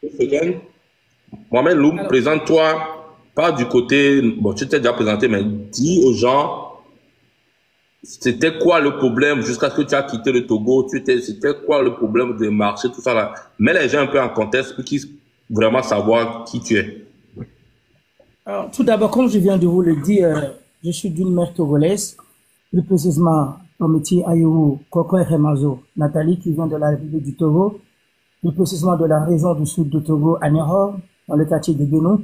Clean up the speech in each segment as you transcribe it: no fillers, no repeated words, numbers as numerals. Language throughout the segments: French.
Seconde, Mohamed Loum, Alors, présente-toi, pas du côté, bon, tu t'es déjà présenté, mais dis aux gens, c'était quoi le problème jusqu'à ce que tu as quitté le Togo, c'était quoi le problème des marchés, tout ça là. Mets les gens un peu en contexte pour qu'ils vraiment savoir qui tu es. tout d'abord, comme je viens de vous le dire, je suis d'une mère togolaise, plus précisément Tomiti Ayou Kokoe Remazo Nathalie, qui vient de la République du Togo, plus précisément de la région du sud du Togo, à Nioro, dans le quartier de Benou.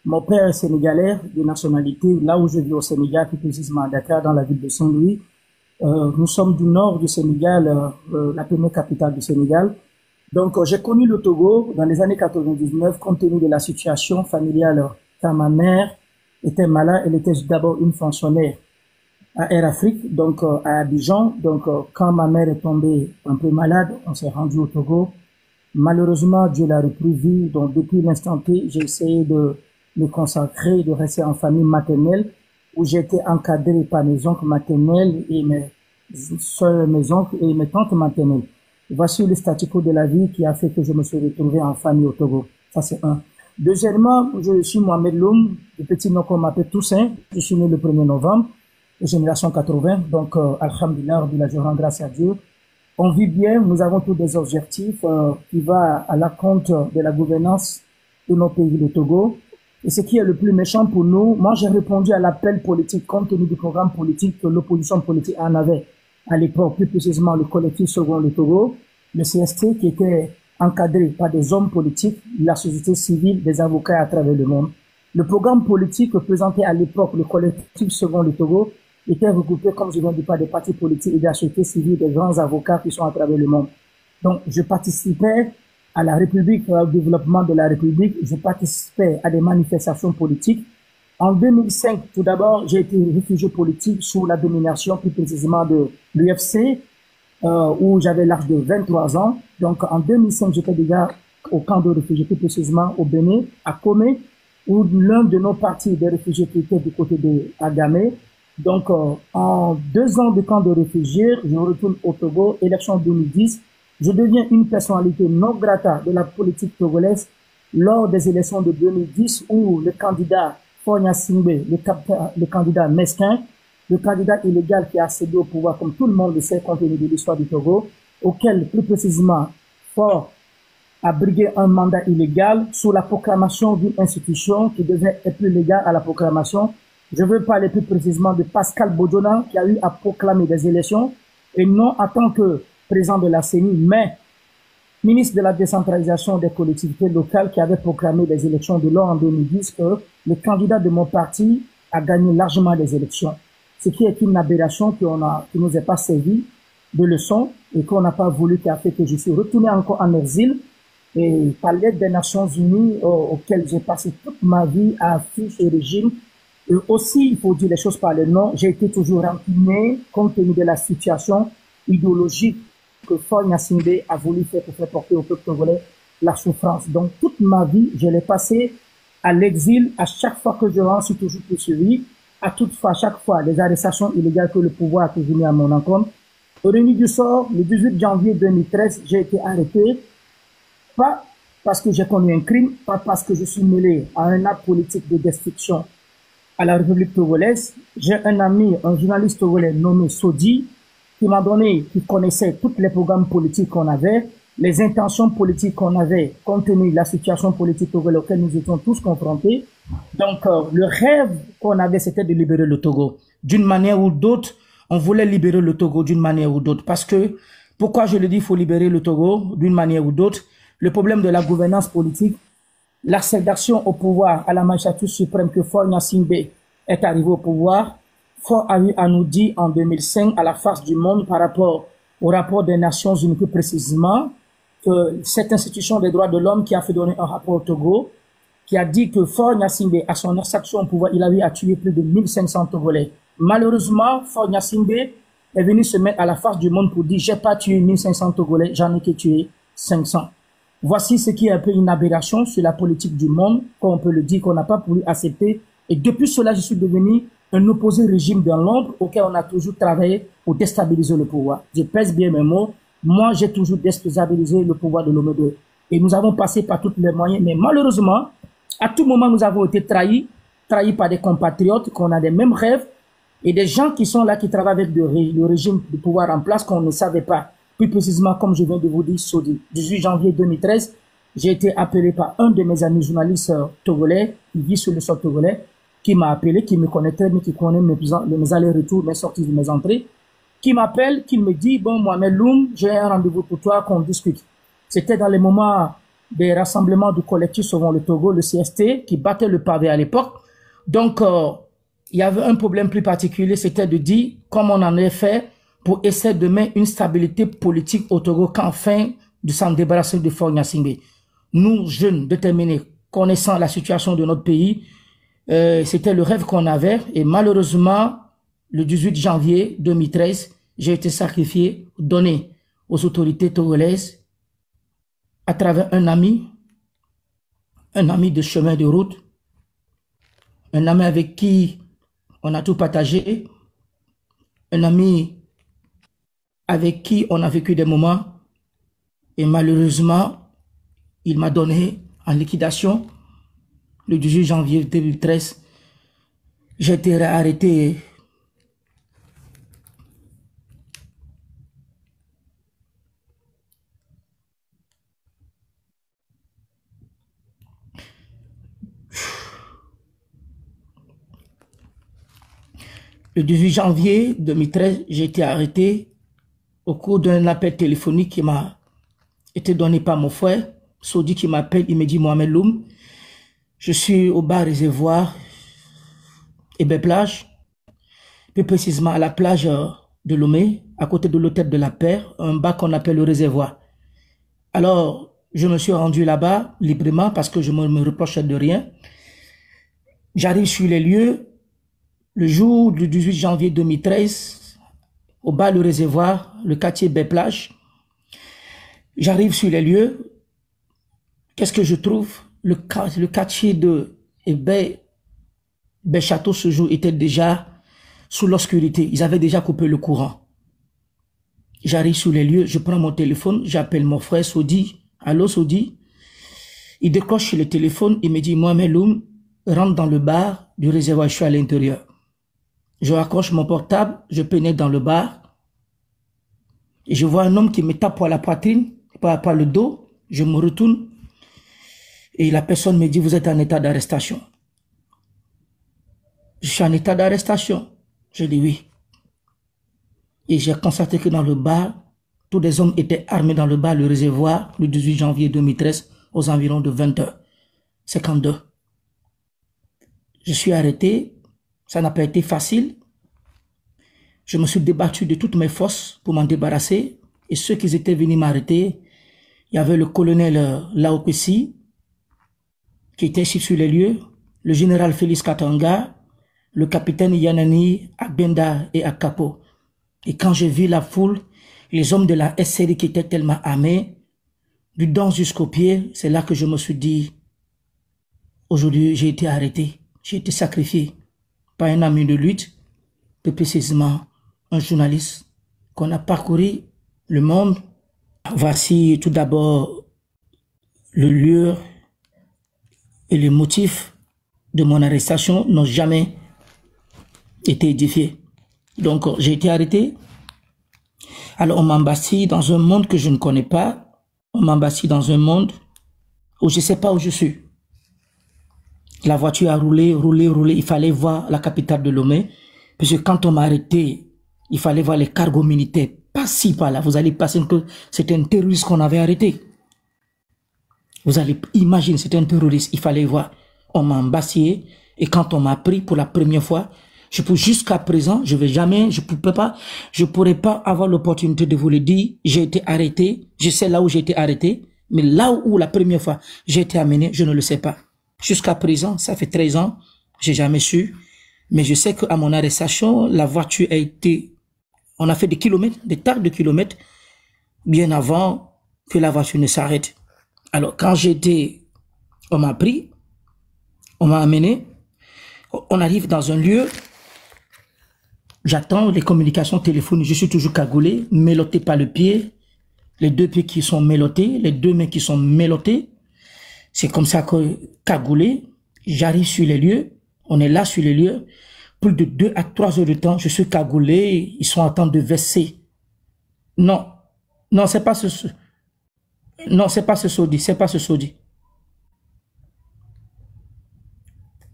Mon père est sénégalais de nationalité, là où je vis au Sénégal, plus précisément à Dakar, dans la ville de Saint-Louis. Nous sommes du nord du Sénégal, la première capitale du Sénégal. Donc, j'ai connu le Togo dans les années 99, compte tenu de la situation familiale. Quand ma mère était malade, elle était d'abord une fonctionnaire à Air Afrique, donc à Abidjan. Donc, quand ma mère est tombée un peu malade, on s'est rendu au Togo. Malheureusement, Dieu l'a repris vie. Donc, depuis l'instant T, j'ai essayé de me consacrer, de rester en famille maternelle, où j'ai été encadré par mes oncles maternels et mes soeurs, mes oncles et mes tantes maternelles. Voici le statu quo de la vie qui a fait que je me suis retrouvé en famille au Togo. Ça, c'est un. Deuxièmement, je suis Mohamed Loum, le petit nom qu'on m'appelle Toussaint. Je suis né le 1er novembre, génération 80. Donc, alhamdulillah, je rends grâce à Dieu. On vit bien, nous avons tous des objectifs qui vont à la compte de la gouvernance de nos pays, le Togo. Et ce qui est le plus méchant pour nous, moi j'ai répondu à l'appel politique compte tenu du programme politique que l'opposition politique en avait à l'époque, plus précisément le collectif Second le Togo, le CST qui était encadré par des hommes politiques, la société civile, des avocats à travers le monde. Le programme politique présenté à l'époque, le collectif Second le Togo, était regroupé, comme je viens de dire, par des partis politiques et de la société civile, des grands avocats qui sont à travers le monde. Donc, je participais à la République, au développement de la République, je participais à des manifestations politiques. En 2005, tout d'abord, j'ai été réfugié politique sous la domination, plus précisément de l'UFC, où j'avais l'âge de 23 ans. Donc, en 2005, j'étais déjà au camp de réfugiés, plus précisément au Bénin, à Comé, où l'un de nos partis des réfugiés qui était du côté de Agamé. Donc, en 2 ans de camp de réfugiés, je retourne au Togo, élection 2010. Je deviens une personnalité non grata de la politique togolaise lors des élections de 2010 où le candidat Fogna Singbe, le candidat mesquin, le candidat illégal qui a accédé au pouvoir, comme tout le monde le sait, compte tenu de l'histoire du Togo, auquel, plus précisément, Fort a brigué un mandat illégal sous la proclamation d'une institution qui devait être plus légale à la proclamation. Je veux parler plus précisément de Pascal Bodona qui a eu à proclamer des élections et non en tant que président de la CENI, mais ministre de la décentralisation des collectivités locales qui avait proclamé des élections de l'an en 2010 que le candidat de mon parti a gagné largement les élections. Ce qui est une aberration qui nous est pas servi de leçon et qu'on n'a pas voulu, qui a fait que je suis retourné encore en exil et par l'aide des Nations Unies auxquelles j'ai passé toute ma vie à fuir ce régime. Et aussi, il faut dire les choses par le nom, j'ai été toujours rancunier compte tenu de la situation idéologique que Faure Gnassingbé a voulu faire pour faire porter au peuple togolais la souffrance. Donc, toute ma vie, je l'ai passée à l'exil. À chaque fois que je rentre, je suis toujours poursuivi. À chaque fois, les arrestations illégales que le pouvoir a toujours mis à mon encontre. Au Réunion du sort, le 18 janvier 2013, j'ai été arrêté, pas parce que j'ai commis un crime, pas parce que je suis mêlé à un acte politique de destruction à la République togolaise. J'ai un ami, un journaliste togolais nommé Sodi, qui m'a donné, qui connaissait tous les programmes politiques qu'on avait, les intentions politiques qu'on avait, compte tenu de la situation politique togolaise auquel nous étions tous confrontés. Donc, le rêve qu'on avait, c'était de libérer le Togo. D'une manière ou d'autre, on voulait libérer le Togo d'une manière ou d'autre. Parce que, pourquoi je le dis, il faut libérer le Togo d'une manière ou d'autre? Le problème de la gouvernance politique, l'accédation au pouvoir à la magistrature suprême que Faure Gnassingbé est arrivé au pouvoir, Faure a eu à nous dire en 2005 à la face du monde par rapport au rapport des Nations Unies plus précisément que cette institution des droits de l'homme qui a fait donner un rapport au Togo qui a dit que Faure Gnassingbé à son accession au pouvoir il a eu à tuer plus de 1500 Togolais. Malheureusement, Faure Gnassingbé est venu se mettre à la face du monde pour dire j'ai pas tué 1500 Togolais, j'en ai que tué 500. Voici ce qui est un peu une aberration sur la politique du monde, comme on peut le dire, qu'on n'a pas voulu accepter. Et depuis cela, je suis devenu un opposé régime dans l'ombre auquel on a toujours travaillé pour déstabiliser le pouvoir. Je pèse bien mes mots. Moi, j'ai toujours déstabilisé le pouvoir de l'homme Et nous avons passé par tous les moyens. Mais malheureusement, à tout moment, nous avons été trahis par des compatriotes, qu'on a des mêmes rêves, et des gens qui sont là, qui travaillent avec le régime de pouvoir en place qu'on ne savait pas. Plus précisément, comme je viens de vous dire, sur le 18 janvier 2013, j'ai été appelé par un de mes amis journalistes togolais, qui vit sur le sol togolais, qui m'a appelé, qui me connaît très bien, qui connaît mes allers-retours, mes sorties, mes entrées, qui m'appelle, qui me dit, bon, Mohamed Loum, j'ai un rendez-vous pour toi, qu'on discute. C'était dans les moments des rassemblements du collectif Sauvons le Togo, le CST, qui battait le pavé à l'époque. Donc, il y avait un problème plus particulier, c'était de dire comment on en est fait pour essayer de mettre une stabilité politique au Togo qu'enfin de s'en débarrasser de Faure Gnassingbé. Nous, jeunes, déterminés, connaissant la situation de notre pays, c'était le rêve qu'on avait. Et malheureusement, le 18 janvier 2013, j'ai été sacrifié, donné aux autorités togolaises à travers un ami de chemin de route, un ami avec qui on a tout partagé, un ami avec qui on a vécu des moments, et malheureusement, il m'a donné en liquidation le 18 janvier 2013. J'ai été arrêté le 18 janvier 2013, j'ai été arrêté au cours d'un appel téléphonique qui m'a été donné par mon frère, Saudi, qui m'appelle, il me dit, Mohamed Loum, je suis au bar Réservoir et plage, plus précisément à la plage de Lomé, à côté de l'hôtel de la Paix, un bar qu'on appelle le Réservoir. Alors, je me suis rendu là-bas librement parce que je me reprochais de rien. J'arrive sur les lieux, le jour du 18 janvier 2013, au bar Le Réservoir, le quartier Baie-Plage. J'arrive sur les lieux. Qu'est-ce que je trouve? Le quartier de Baie-Château ce jour était déjà sous l'obscurité. Ils avaient déjà coupé le courant. J'arrive sur les lieux, je prends mon téléphone, j'appelle mon frère Saudi. Allô Saudi? Il décroche le téléphone, il me dit, Mohamed Loum, rentre dans le bar du Réservoir, je suis à l'intérieur. Je raccroche mon portable, je pénètre dans le bar et je vois un homme qui me tape par la poitrine, par le dos. Je me retourne et la personne me dit, vous êtes en état d'arrestation. Je suis en état d'arrestation. Je dis oui. Et j'ai constaté que dans le bar, tous les hommes étaient armés dans le bar, le Réservoir, le 18 janvier 2013, aux environs de 20h52. Je suis arrêté. Ça n'a pas été facile. Je me suis débattu de toutes mes forces pour m'en débarrasser. Et ceux qui étaient venus m'arrêter, il y avait le colonel Laopessi, qui était ici sur les lieux, le général Félix Katanga, le capitaine Yanani Agbenda et Akapo. Et quand j'ai vu la foule, les hommes de la SCD qui étaient tellement armés, du dent jusqu'aux pieds, c'est là que je me suis dit, aujourd'hui j'ai été arrêté, j'ai été sacrifié par un ami de lutte, plus précisément un journaliste qu'on a parcouru le monde. Voici tout d'abord le lieu et les motifs de mon arrestation n'ont jamais été édifiés. Donc j'ai été arrêté. Alors on m'embastit dans un monde que je ne connais pas. On m'embastit dans un monde où je ne sais pas où je suis. La voiture a roulé. Il fallait voir la capitale de Lomé. Parce que quand on m'a arrêté, il fallait voir les cargos militaires. Pas ci, pas là. Vous allez passer que c'était un terroriste qu'on avait arrêté. Vous allez imaginer, c'était un terroriste. Il fallait voir. On m'a embasté. Et quand on m'a pris pour la première fois, jusqu'à présent, je pourrais pas avoir l'opportunité de vous le dire. J'ai été arrêté. Je sais là où j'ai été arrêté. Mais là où la première fois j'ai été amené, je ne le sais pas. Jusqu'à présent, ça fait 13 ans, j'ai jamais su. Mais je sais qu'à mon arrestation, la voiture a été... On a fait des kilomètres, des tas de kilomètres, bien avant que la voiture ne s'arrête. Alors, quand on m'a pris, on m'a amené, on arrive dans un lieu, j'attends les communications téléphoniques, je suis toujours cagoulé, mélotté par le pied, les deux pieds qui sont mélotés, les deux mains qui sont mélottées. C'est comme ça que, cagoulé, j'arrive sur les lieux, on est là sur les lieux, plus de 2 à 3 heures de temps, je suis cagoulé, ils sont en train de verser. Non, non, c'est pas ce, non, c'est pas ce saudi, c'est pas ce saudi.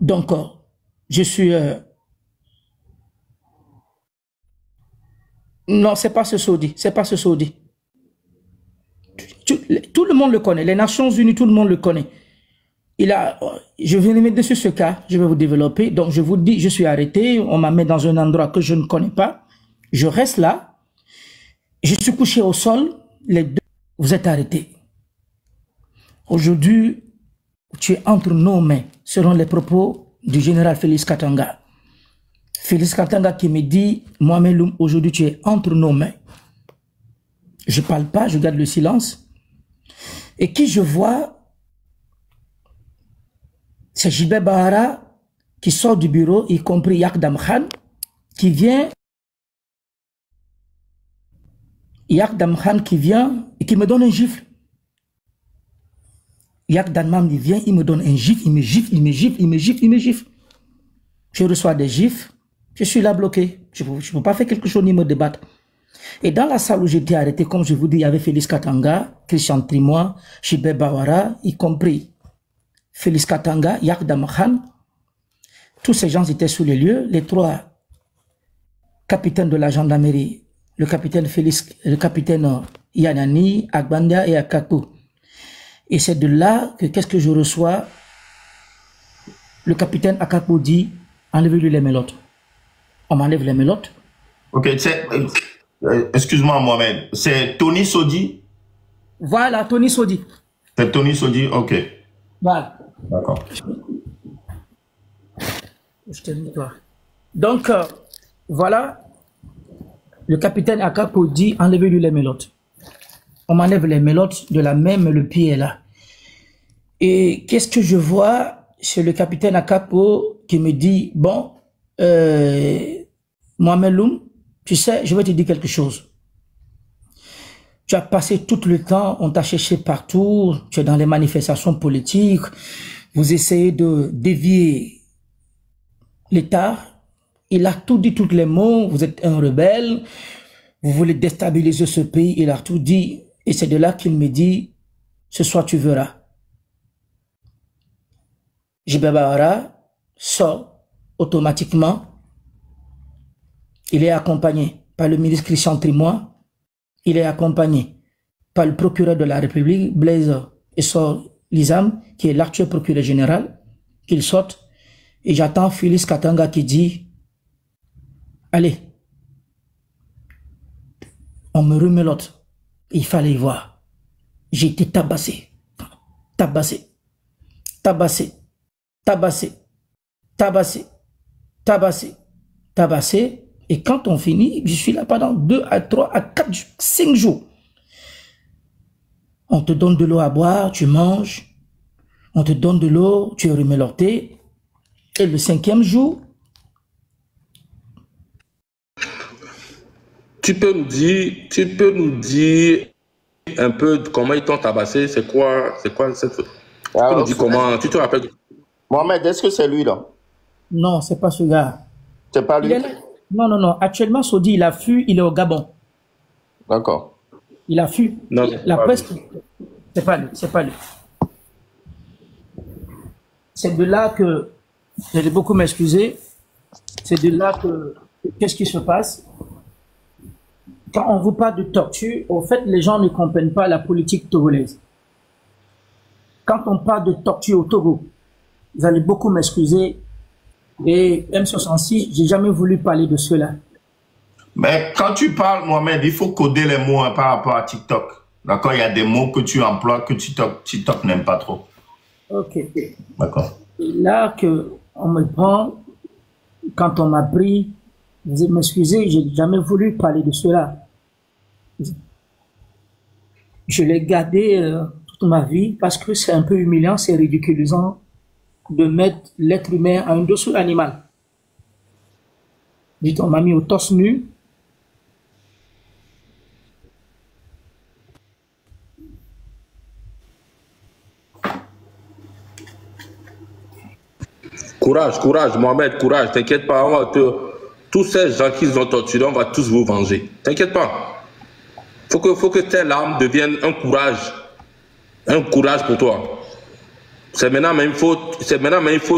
Donc, je suis, non, c'est pas ce saudi, c'est pas ce saudi. Tout le monde le connaît, les Nations Unies, tout le monde le connaît. Je viens de mettre dessus ce cas, je vais vous développer. Donc, je vous dis, je suis arrêté, on m'a mis dans un endroit que je ne connais pas. Je reste là, je suis couché au sol, les deux, vous êtes arrêtés. Aujourd'hui, tu es entre nos mains, selon les propos du général Félix Katanga. Félix Katanga qui me dit, Mohamed Loum, aujourd'hui tu es entre nos mains. Je ne parle pas, je garde le silence. Et qui je vois, c'est Jibé Bahara qui sort du bureau, y compris Yakdam Khan, qui vient, Yakdam Khan qui vient et qui me donne un gifle. Yakdam Khan vient, il me donne un gifle, il me gifle, il me gifle, il me gifle, il me gifle. Je reçois des gifles, je suis là bloqué. Je ne peux pas faire quelque chose ni me débattre. Et dans la salle où j'étais arrêté, comme je vous dis, il y avait Félix Katanga, Christian Trimois, Jibé Bahara, y compris Félix Katanga, Yakdam Khan. Tous ces gens étaient sous les lieux. Les 3 capitaines de la gendarmerie, le capitaine Félix, le capitaine Yanani, Agbanda et Akakou. Et c'est de là que qu'est-ce que je reçois? Le capitaine Akakou dit, enlevez-lui les mélottes. On m'enlève les mélottes. Ok, excuse-moi Mohamed, c'est Tony Sodi? Voilà, Tony Sodi. C'est Tony Sodi, ok. Voilà. D'accord. Je te dis toi. Donc, voilà, le capitaine Akapo dit, enlevez-lui les mélottes. On m'enlève les mélottes de la main, mais le pied est là. Et qu'est-ce que je vois? C'est le capitaine Akapo qui me dit, bon, Mohamed Loum, tu sais, je vais te dire quelque chose. Tu as passé tout le temps, on t'a cherché partout, tu es dans les manifestations politiques, vous essayez de dévier l'État. Il a tout dit, tous les mots, vous êtes un rebelle, vous voulez déstabiliser ce pays, il a tout dit. Et c'est de là qu'il me dit, ce soir tu verras. Jibé Bahara sort automatiquement. Il est accompagné par le ministre Christian Trimois. Il est accompagné par le procureur de la République, Blaise Essor Lizam, qui est l'actuel procureur général. Qu'il sorte. Et j'attends Félix Katanga qui dit, allez, on me remet l'autre. Il fallait y voir. J'ai été tabassé, tabassé, tabassé, tabassé, tabassé, tabassé, tabassé. Et quand on finit, je suis là pendant 2 à 3 à 4, 5 jours. On te donne de l'eau à boire, tu manges. On te donne de l'eau, tu es remelotté. Et le 5e jour, tu peux nous dire un peu comment ils t'ont tabassé, c'est quoi cette... Tu peux nous dire comment, tu te rappelles? Mohamed, est-ce que c'est lui là? non, c'est pas ce gars. C'est pas lui? Il est là. Non, non, non. Actuellement, Sodi, il a fui, il est au Gabon. D'accord. Il a fui. Non, la presse, c'est pas lui, c'est pas lui. C'est de là que, je vais beaucoup m'excuser, c'est de là que, qu'est-ce qui se passe? Quand on vous parle de torture, au fait, les gens ne comprennent pas la politique togolaise. Quand on parle de torture au Togo, vous allez beaucoup m'excuser, et M66, j'ai jamais voulu parler de cela. Mais quand tu parles, Mohamed, il faut coder les mots hein, par rapport à TikTok. D'accord? Il y a des mots que tu emploies que TikTok n'aime pas trop. Ok. D'accord. Et là que on me prend, quand on m'a pris, vous m'excusez, j'ai jamais voulu parler de cela. Je l'ai gardé toute ma vie parce que c'est un peu humiliant, c'est ridiculisant de mettre l'être humain à un dessous animal. Dites, on m'a mis au torse nu. Courage, Mohamed, courage. T'inquiète pas, tous ces gens qui ont torturés, on va tous vous venger. T'inquiète pas. Faut que tes larmes deviennent un courage pour toi. C'est maintenant, mais il faut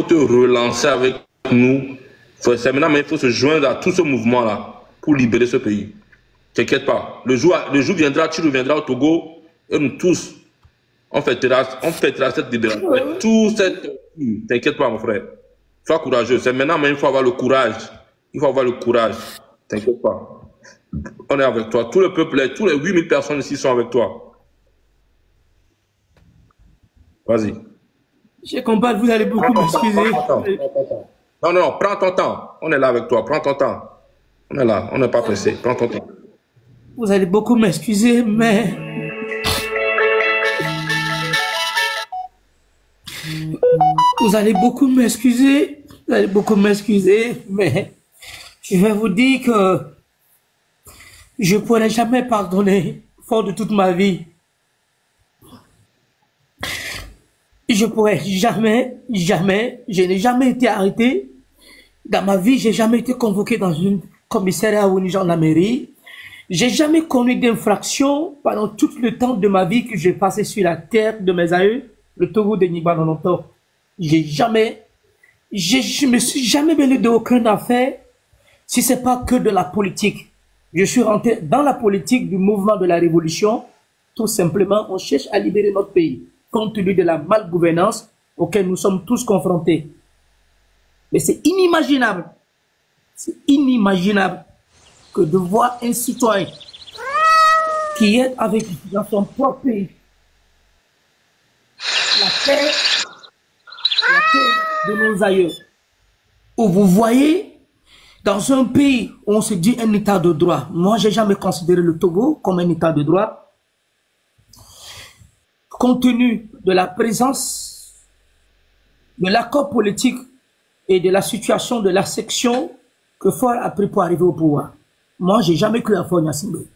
te relancer avec nous. C'est maintenant, mais il faut se joindre à tout ce mouvement-là pour libérer ce pays. T'inquiète pas. Le jour viendra, tu reviendras au Togo et nous tous, on fêtera cette libération. T'inquiète pas, mon frère. Sois courageux. C'est maintenant, mais il faut avoir le courage. T'inquiète pas. On est avec toi. Tout le peuple, tous les 8000 personnes ici sont avec toi. Vas-y. Je comprends, vous allez beaucoup m'excuser. Non, prends ton temps. On est là avec toi. Prends ton temps. On est là. On n'est pas pressé. Prends ton temps. Vous allez beaucoup m'excuser, mais... Vous allez beaucoup m'excuser, mais je vais vous dire que je ne pourrai jamais pardonner, fort de toute ma vie. Je pourrais jamais, je n'ai jamais été arrêté. Dans ma vie, j'ai jamais été convoqué dans une commissariat ou une gendarmerie. J'ai jamais connu d'infraction pendant tout le temps de ma vie que j'ai passé sur la terre de mes aïeux, le Togo de Nigba-Nonoto. Je me suis jamais mêlé d'aucune affaire si c'est pas que de la politique. Je suis rentré dans la politique du mouvement de la révolution. Tout simplement, on cherche à libérer notre pays, compte tenu de la malgouvernance auquel nous sommes tous confrontés. Mais c'est inimaginable que de voir un citoyen qui est avec dans son propre pays, la terre de nos aïeux, où vous voyez, dans un pays où on se dit un état de droit, moi j'ai jamais considéré le Togo comme un état de droit, compte tenu de la présence de l'accord politique et de la situation de la section que Faure a pris pour arriver au pouvoir. Moi, j'ai jamais cru à Faure Gnassingbé.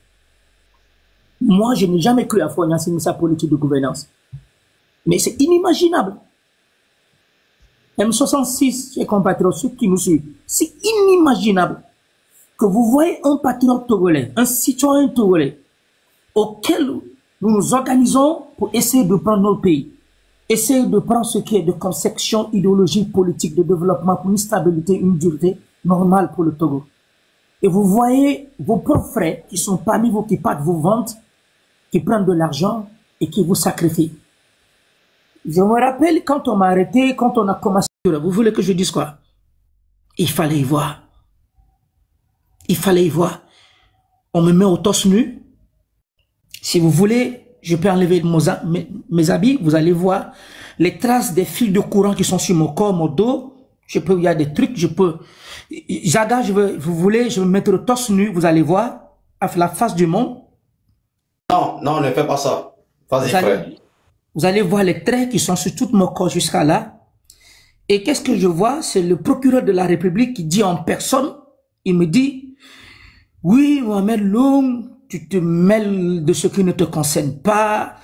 Moi, je n'ai jamais cru à Faure Gnassingbé, sa politique de gouvernance. Mais c'est inimaginable. M66, chers compatriotes, ceux qui nous suivent, c'est inimaginable que vous voyez un patriote togolais, un citoyen togolais, auquel nous nous organisons pour essayer de prendre notre pays, essayer de prendre ce qui est de conception idéologique, politique, de développement pour une stabilité, une dureté normale pour le Togo. Et vous voyez vos propres frères qui sont parmi vous, qui partent vous vendre, qui prennent de l'argent et qui vous sacrifient. Je me rappelle quand on m'a arrêté, quand on a commencé, vous voulez que je dise quoi? Il fallait y voir. Il fallait y voir. On me met au torse nu. Si vous voulez, je peux enlever mes habits, vous allez voir les traces des fils de courant qui sont sur mon corps, mon dos. Il y a des trucs, je peux. Jada, vous voulez, je vais me mettre au torse nu, vous allez voir, à la face du monde. Non, ne fais pas ça. Vas-y, frère. Vous allez voir les traits qui sont sur tout mon corps jusqu'à là. Et qu'est-ce que je vois? C'est le procureur de la République qui dit en personne, il me dit, oui, Mohamed Loum, tu te mêles de ce qui ne te concerne pas.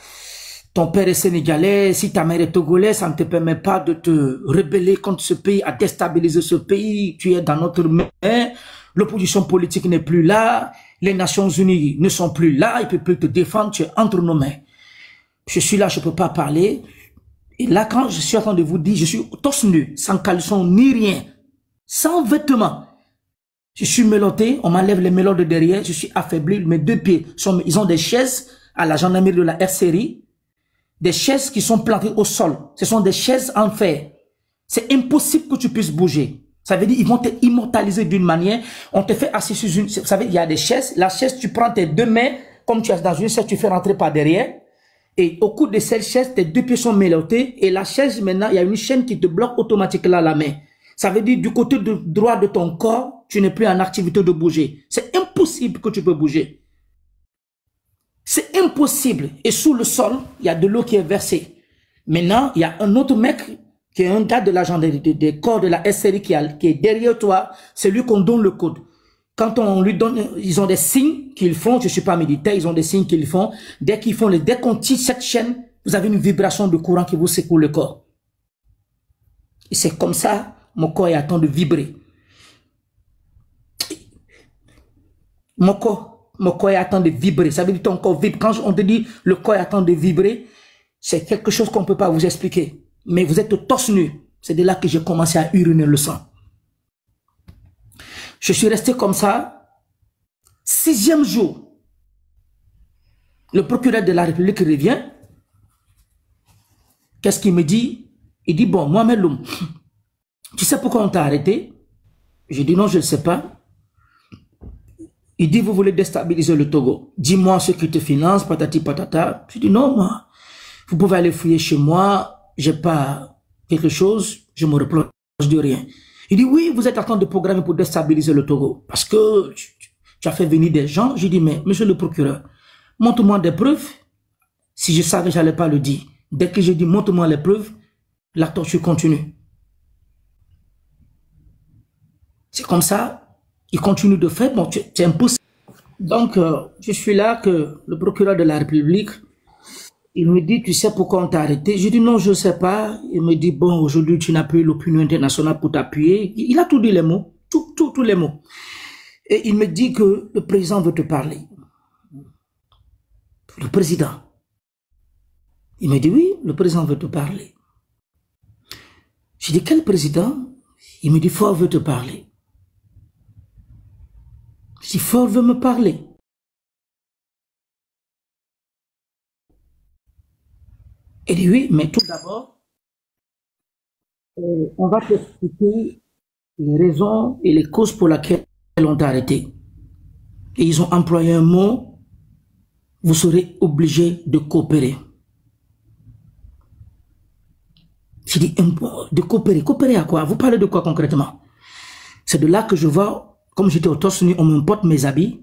Ton père est sénégalais, si ta mère est togolaise, ça ne te permet pas de te rebeller contre ce pays, à déstabiliser ce pays. Tu es dans notre main. L'opposition politique n'est plus là. Les Nations Unies ne sont plus là. Ils ne peuvent plus te défendre. Tu es entre nos mains. Je suis là, je ne peux pas parler. Et là, quand je suis en train de vous dire, je suis torse nu, sans caleçon ni rien, sans vêtements. Je suis mélotté, on m'enlève les mélots de derrière, je suis affaibli, mes deux pieds, ils ont des chaises à la gendarmerie de la RCRI, des chaises qui sont plantées au sol. Ce sont des chaises en fer. C'est impossible que tu puisses bouger. Ça veut dire ils vont te immortaliser d'une manière. On te fait assis sur une... Vous savez, il y a des chaises. La chaise, tu prends tes deux mains, comme tu es dans une chaise, tu fais rentrer par derrière. Et au cours de cette chaise, tes deux pieds sont mélottés. Et la chaise, maintenant, il y a une chaîne qui te bloque automatiquement la main. Ça veut dire du côté droit de ton corps, tu n'es plus en activité de bouger. C'est impossible que tu peux bouger. C'est impossible. Et sous le sol, il y a de l'eau qui est versée. Maintenant, il y a un autre mec qui est un gars de la gendarmerie, des corps de la SRI qui est derrière toi. C'est lui qu'on donne le code. Quand on lui donne, ils ont des signes qu'ils font. Je suis pas militaire, ils ont des signes qu'ils font. Dès qu'on tire cette chaîne, vous avez une vibration de courant qui vous secoue le corps. Et c'est comme ça Mon corps est à temps de vibrer. Mon corps est à temps de vibrer. Ça veut dire que ton corps vibre. Quand on te dit le corps est à temps de vibrer, c'est quelque chose qu'on ne peut pas vous expliquer. Mais vous êtes torse nu. C'est de là que j'ai commencé à uriner le sang. Je suis resté comme ça. 6e jour. Le procureur de la République revient. Qu'est-ce qu'il me dit? Il dit, bon, Mohamed Loum, tu sais pourquoi on t'a arrêté? Je dis, non, je ne sais pas. Il dit, vous voulez déstabiliser le Togo. Dis-moi ce qui te finance, patati patata. Je dis, non, moi, vous pouvez aller fouiller chez moi. J'ai pas quelque chose, je me reproche de rien. Il dit, oui, vous êtes en train de programmer pour déstabiliser le Togo. Parce que tu as fait venir des gens. Je dis, mais monsieur le procureur, montre-moi des preuves. Si je savais, je n'allais pas le dire. Dès que je dis, montre-moi les preuves, la torture continue. C'est comme ça, il continue de faire. Bon, c'est impossible. Donc, je suis là que le procureur de la République, il me dit, tu sais pourquoi on t'a arrêté? Je dis, non, je ne sais pas. Il me dit, bon, aujourd'hui, tu n'as plus l'opinion internationale pour t'appuyer. Il a tout dit les mots, tous les mots. Et il me dit que le président veut te parler. Le président. Il me dit, oui, le président veut te parler. Je dis, quel président? Il me dit, Faure veut te parler. Je dis, Faure veut me parler. Il dit, oui, mais tout d'abord, on va t'expliquer les raisons et les causes pour lesquelles on t'a arrêté. Et ils ont employé un mot, vous serez obligé de coopérer. J'ai dit, de coopérer. Coopérer à quoi? Vous parlez de quoi concrètement? C'est de là que je vois, comme j'étais au torse nu, on me porte mes habits,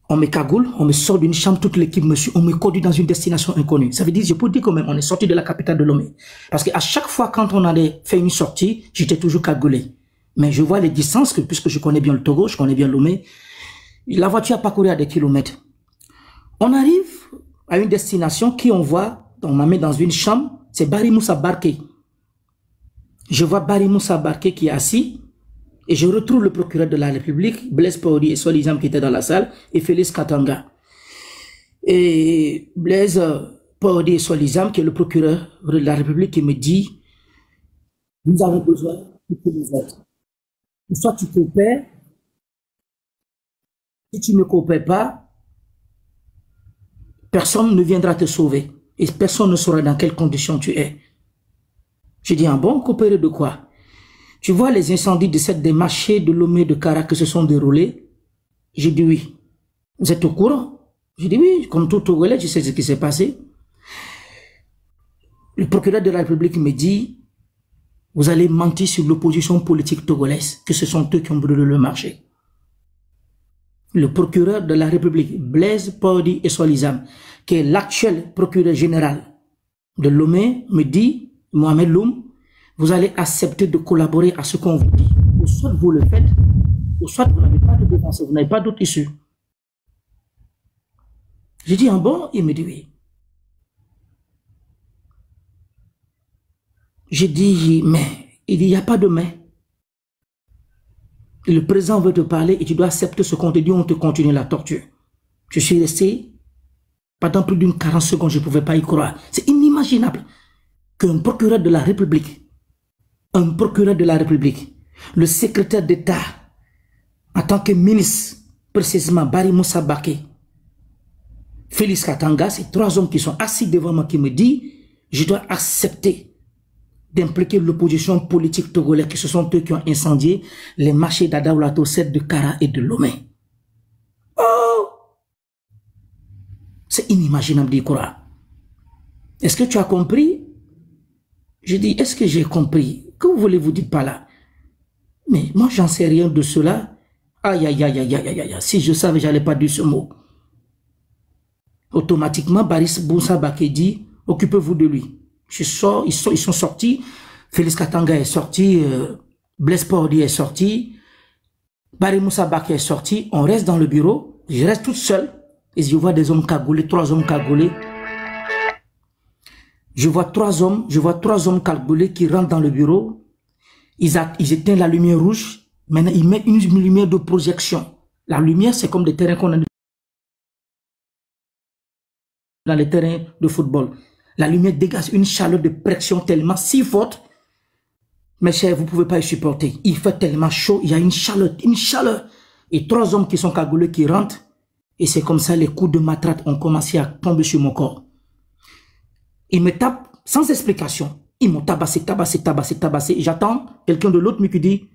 on me cagoule, on me sort d'une chambre, toute l'équipe me suit, on me conduit dans une destination inconnue. Ça veut dire, je peux dire quand même, on est sorti de la capitale de Lomé. Parce qu'à chaque fois, quand on allait faire une sortie, j'étais toujours cagoulé. Mais je vois les distances, puisque je connais bien le Togo, je connais bien Lomé. La voiture a parcouru à des kilomètres. On arrive à une destination qui on voit, on m'a mis dans une chambre, c'est Barry Moussa Barké. Je vois Barry Moussa Barké qui est assis et je retrouve le procureur de la République, Blaise Paoli et Solizam qui étaient dans la salle et Félix Katanga. Et Blaise Paoli et Solizam qui est le procureur de la République qui me dit, nous avons besoin de tous les autres. Soit tu coopères, si tu ne coopères pas, personne ne viendra te sauver et personne ne saura dans quelles conditions tu es. Je dis, ah bon, coopérer de quoi? Tu vois les incendies de cette des marchés de Lomé de Kara qui se sont déroulés? J'ai dit oui. Vous êtes au courant? J'ai dit oui, comme tout Togolais, je sais ce qui s'est passé. Le procureur de la République me dit, vous allez mentir sur l'opposition politique togolaise, que ce sont eux qui ont brûlé le marché. Le procureur de la République, Blaise Paoli et Solizam, qui est l'actuel procureur général de Lomé, me dit, Mohamed Loum, vous allez accepter de collaborer à ce qu'on vous dit. Ou soit vous le faites, ou soit vous n'avez pas de défense, vous n'avez pas d'autre issue. J'ai dit, ah bon? Il me dit oui. J'ai dit, mais, il dit, il n'y a pas de mais. Le président veut te parler et tu dois accepter ce qu'on te dit, on te continue la torture. Je suis resté, pendant plus d'une 40 secondes, je ne pouvais pas y croire. C'est inimaginable qu'un procureur de la République, le secrétaire d'État, en tant que ministre, précisément Barry Moussa Barké, Félix Katanga, ces 3 hommes qui sont assis devant moi qui me disent, je dois accepter d'impliquer l'opposition politique togolaise, que ce sont eux qui ont incendié les marchés d'Adaoulato 7 de Kara et de Lomé. Oh! C'est inimaginable d'y croire. Est-ce que tu as compris? Je dis, est-ce que j'ai compris? Que voulez-vous dire par là? Mais moi, j'en sais rien de cela. Aïe, aïe, aïe, aïe, aïe, aïe, aïe. Si je savais, j'allais pas dire ce mot. Automatiquement, Barry Moussa Barké dit, occupez-vous de lui. Je sors, ils sont sortis. Félix Katanga est sorti, Blaise Paoli est sorti, Barry Moussa Barké est sorti. On reste dans le bureau. Je reste toute seule. Et je vois des hommes cagoulés, 3 hommes cagoulés. Je vois trois hommes cagoulés qui rentrent dans le bureau. ils éteignent la lumière rouge. Maintenant, ils mettent une lumière de projection. La lumière, c'est comme des terrains qu'on a dans les terrains de football. La lumière dégage une chaleur de pression tellement si forte. Mes chers, vous ne pouvez pas y supporter. Il fait tellement chaud, il y a une chaleur. Et 3 hommes qui sont cagoulés qui rentrent. Et c'est comme ça, les coups de matraque ont commencé à tomber sur mon corps. Ils me tapent sans explication. Ils m'ont tabassé. J'attends quelqu'un de l'autre qui dit,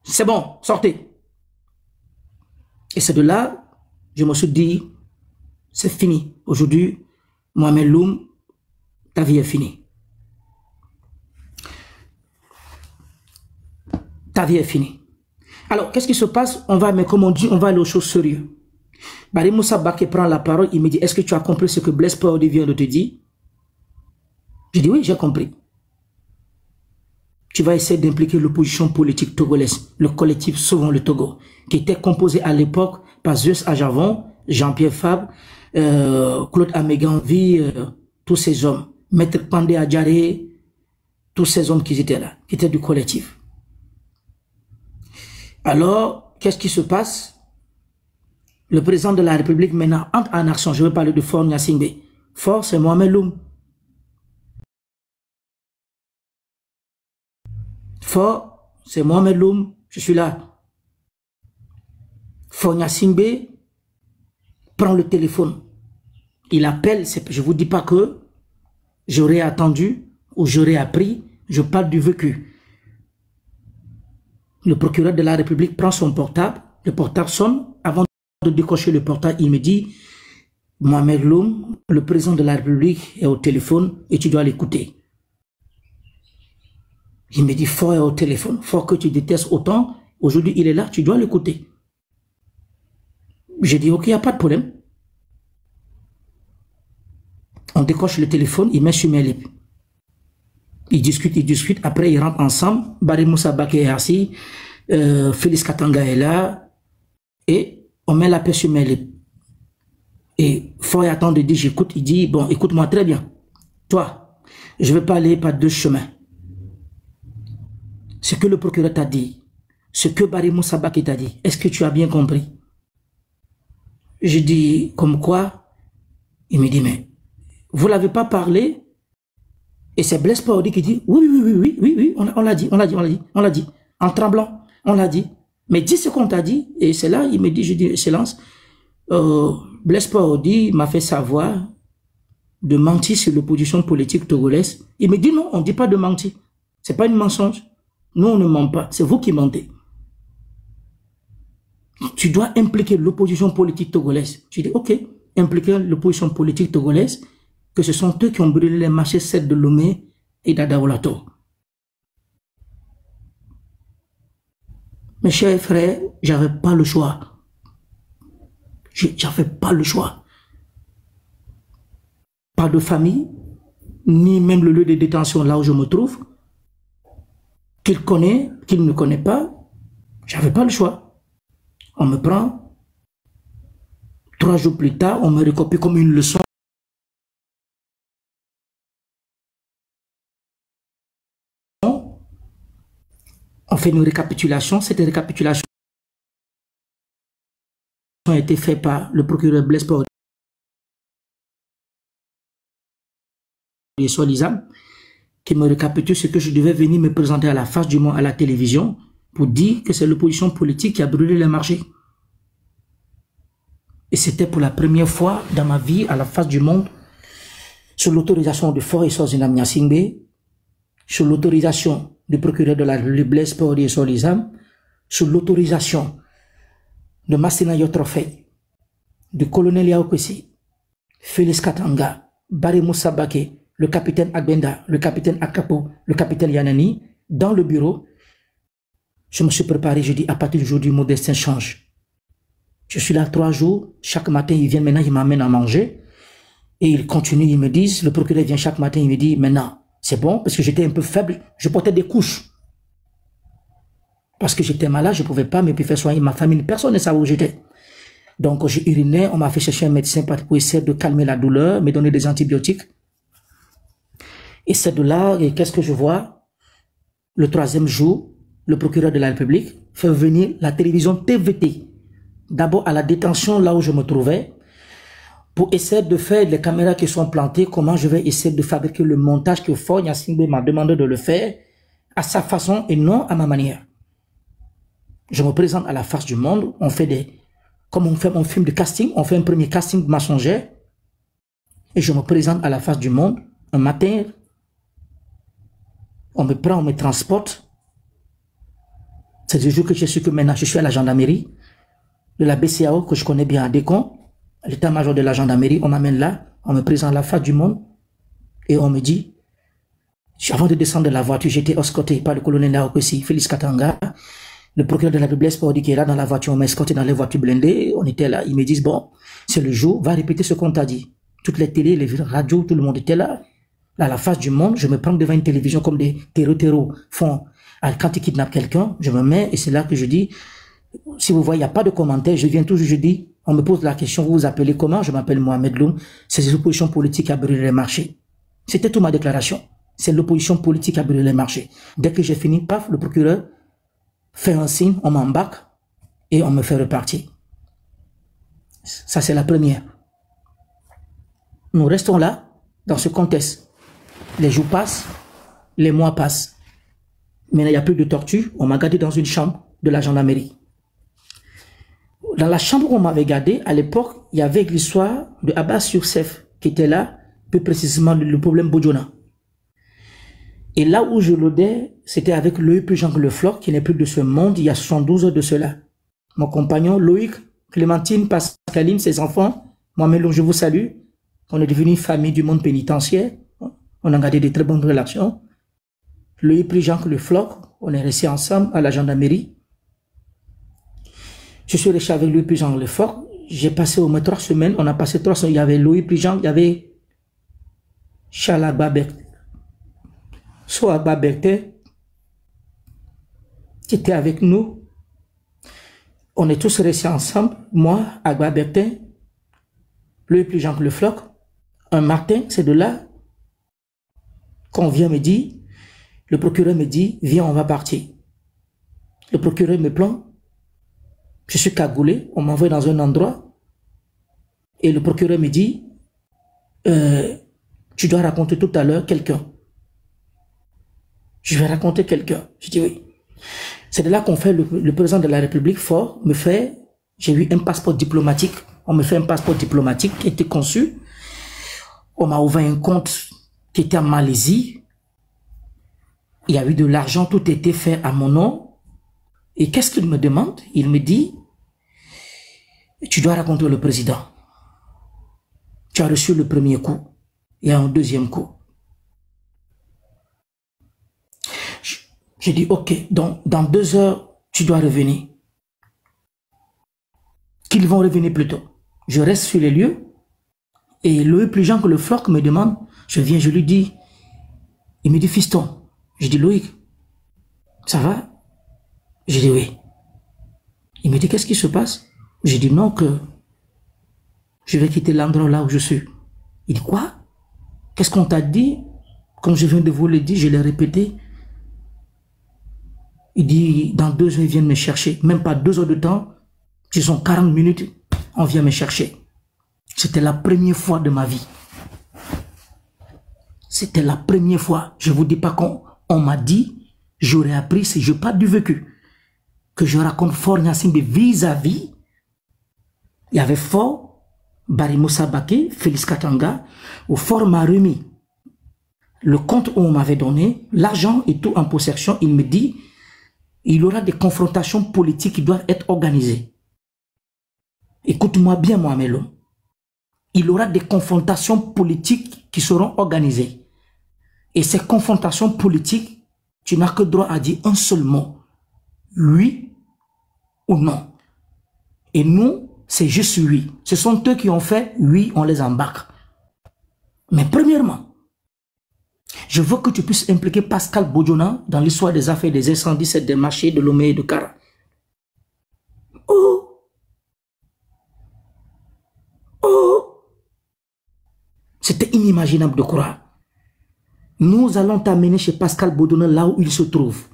c'est bon, sortez. Et c'est de là, je me suis dit, c'est fini. Aujourd'hui, Mohamed Loum, ta vie est finie. Ta vie est finie. Alors, qu'est-ce qui se passe? On va, mais comme on dit, on va aller aux choses sérieuses. Barry Moussa Baké prend la parole, il me dit, est-ce que tu as compris ce que Blaise Paordi vient de te dire? Je dis, oui, j'ai compris. Tu vas essayer d'impliquer l'opposition politique togolaise, le collectif Sauvons le Togo, qui était composé à l'époque par Zeus Ajavon, Jean-Pierre Fabre, Claude Améganvi, tous ces hommes, Maître Pandé Adjaré, tous ces hommes qui étaient là, qui étaient du collectif. Alors, qu'est-ce qui se passe? Le président de la République maintenant entre en action. Je veux parler de Faure Gnassingbé. Faure, c'est Mohamed Loum. Faure, c'est Mohamed Loum. Je suis là. Faure Gnassingbé prend le téléphone. Il appelle. Je ne vous dis pas que j'aurais attendu ou j'aurais appris. Je parle du vécu. Le procureur de la République prend son portable. Le portable sonne. Avant de décocher le portable, il me dit, Mohamed Loum, le président de la République est au téléphone et tu dois l'écouter. Il me dit, Faure est au téléphone, Faure que tu détestes autant, aujourd'hui il est là, tu dois l'écouter. J'ai dit, ok, il n'y a pas de problème. On décoche le téléphone, il met sur mes lips. Ils discutent, après ils rentrent ensemble, Barry Moussa Baké est assis, Félix Katanga est là, et on met la paix sur mes lips. Et Faure attend de dire, j'écoute, il dit, bon, écoute-moi très bien. Toi, je ne vais pas aller par 2 chemins. Ce que le procureur t'a dit, ce que Barry Moussa Baké t'a dit, est-ce que tu as bien compris? Je dis, comme quoi? Il me dit, mais vous ne l'avez pas parlé? Et c'est Blaise Paordi qui dit, oui, on l'a dit, en tremblant, on l'a dit. Mais dis ce qu'on t'a dit, et c'est là, il me dit, je dis, Excellence, Blaise Paordi m'a fait savoir de mentir sur l'opposition politique togolaise. Il me dit, non, on ne dit pas de mentir. Ce n'est pas une mensonge. Nous, on ne ment pas. C'est vous qui mentez. Tu dois impliquer l'opposition politique togolaise. Je dis, ok, impliquer l'opposition politique togolaise, que ce sont eux qui ont brûlé les marchés 7 de Lomé et d'Adaolato. Mes chers frères, j'avais pas le choix. J'avais pas le choix. Pas de famille, ni même le lieu de détention là où je me trouve, qu'il connaît, qu'il ne connaît pas, j'avais pas le choix. On me prend, 3 jours plus tard, on me recopie comme une leçon. On fait une récapitulation. Cette récapitulation a été faite par le procureur Blaise Paordi et Solizam, qui me récapitule ce que je devais venir me présenter à la face du monde à la télévision pour dire que c'est l'opposition politique qui a brûlé les marchés. Et c'était pour la première fois dans ma vie à la face du monde, sur l'autorisation de Faure et Sozinam Gnassingbé, sur l'autorisation du procureur de la République Blaise Paordi et Solizam, sur l'autorisation de Massina Yotrofei, du colonel Yaokwesi, Félix Katanga, Barry Moussa Baké, le capitaine Agbenda, le capitaine Akapo, le capitaine Yanani, dans le bureau. Je me suis préparé, je dis, à partir d'aujourd'hui, mon destin change. Je suis là 3 jours, chaque matin, ils viennent maintenant, ils m'amènent à manger, et ils continuent, ils me disent, le procureur vient chaque matin, il me dit, maintenant, c'est bon, parce que j'étais un peu faible, je portais des couches. Parce que j'étais malade, je ne pouvais pas me faire soigner ma famille, personne ne savait où j'étais. Donc, j'ai uriné, on m'a fait chercher un médecin pour essayer de calmer la douleur, me donner des antibiotiques. Et c'est de là, qu'est-ce que je vois? Le 3e jour, le procureur de la République fait venir la télévision TVT, d'abord à la détention là où je me trouvais, pour essayer de faire les caméras qui sont plantées, comment je vais essayer de fabriquer le montage que Faure Gnassingbé m'a demandé de le faire à sa façon et non à ma manière. Je me présente à la face du monde, on fait comme on fait mon film de casting, on fait un premier casting mensonger, et je me présente à la face du monde. Un matin, on me prend, on me transporte. C'est le jour que je suis que maintenant je suis à la gendarmerie de la BCAO, que je connais bien à Décon, à l'état-major de la gendarmerie. On m'amène là, on me présente à la face du monde, et on me dit, avant de descendre de la voiture, j'étais escorté par le colonel Naokossi, Félix Katanga. Le procureur de la République dit qu'il est là dans la voiture, on m'a escorté dans les voitures blindées, on était là, ils me disent, bon, c'est le jour, va répéter ce qu'on t'a dit. Toutes les télés, les radios, tout le monde était là. Là, à la face du monde, je me prends devant une télévision comme des terreaux font quand ils kidnappent quelqu'un, je me mets, et c'est là que je dis, si vous voyez, il n'y a pas de commentaire, je viens toujours, je dis, on me pose la question, vous vous appelez comment? Je m'appelle Mohamed Loum, c'est les oppositions politiques qui a brûlé les marchés. C'était toute ma déclaration. C'est l'opposition politique qui a brûlé les marchés. Dès que j'ai fini, paf, le procureur fait un signe, on m'embarque et on me fait repartir. Ça, c'est la première. Nous restons là, dans ce contexte. Les jours passent, les mois passent. Mais il n'y a plus de torture. On m'a gardé dans une chambre de la gendarmerie. Dans la chambre où on m'avait gardé, à l'époque, il y avait l'histoire de Abbas Youssef qui était là, plus précisément le problème Bodjona. Et là où je l'audais, c'était avec Loïc plus Jean Le Floch, qui n'est plus de ce monde, il y a 72 heures de cela. Mon compagnon, Loïc, Clémentine, Pascaline, ses enfants, moi-même, je vous salue. On est devenu une famille du monde pénitentiaire. On a gardé de très bonnes relations. Loïc plus Jean Le Floch, on est restés ensemble à la gendarmerie. Je suis resté avec Loïc plus Jean Le Floch. J'ai passé au moins 3 semaines. On a passé 3 semaines. Il y avait Loïc plus Jean, il y avait Chala Babek. Soit Agba Bertin, qui était avec nous. On est tous restés ensemble. Moi, Agba Bertin, le plus Jean Le Floch. Un matin, c'est de là qu'on vient me dire, le procureur me dit, viens, on va partir. Le procureur me prend, je suis cagoulé, on m'envoie dans un endroit, et le procureur me dit, tu dois raconter tout à l'heure quelqu'un. Je vais raconter quelqu'un. Je dis oui. C'est de là qu'on fait, le président de la République, Faure, me fait, j'ai eu un passeport diplomatique. On me fait un passeport diplomatique qui était conçu. On m'a ouvert un compte qui était en Malaisie. Il y a eu de l'argent, tout était fait à mon nom. Et qu'est-ce qu'il me demande? Il me dit, tu dois raconter le président. Tu as reçu le premier coup. Il y a un deuxième coup. J'ai dit, ok, donc dans 2 heures, tu dois revenir. Qu'ils vont revenir plus tôt. Je reste sur les lieux. Et le plus Jean que Le Floch me demande, je viens, je lui dis, il me dit, fiston. Je dis, Loïc, ça va? Je dis, oui. Il me dit, qu'est-ce qui se passe? J'ai dit, non, que je vais quitter l'endroit là où je suis. Il dit, quoi? Qu'est-ce qu'on t'a dit? Comme je viens de vous le dire, je l'ai répété. Il dit, dans 2 heures, ils viennent me chercher. Même pas 2 heures de temps. Ils ont 40 minutes, on vient me chercher. C'était la première fois de ma vie. C'était la première fois. Je ne vous dis pas qu'on m'a dit, j'aurais appris si je n'ai pas du vécu, que je raconte Faure Gnassingbé vis-à-vis. Il y avait Faure, Barry Moussa Baké, Félix Katanga, où Faure m'a remis le compte où on m'avait donné, l'argent et tout en possession. Il me dit, il y aura des confrontations politiques qui doivent être organisées. Écoute-moi bien, Mohamed Loum. Il y aura des confrontations politiques qui seront organisées. Et ces confrontations politiques, tu n'as que droit à dire un seul mot. Oui ou non. Et nous, c'est juste oui. Ce sont eux qui ont fait oui, on les embarque. Mais premièrement, je veux que tu puisses impliquer Pascal Bodjona dans l'histoire des affaires des incendies, des marchés de Lomé et de Kara. Oh! Oh! C'était inimaginable de croire. Nous allons t'amener chez Pascal Bodona, là où il se trouve.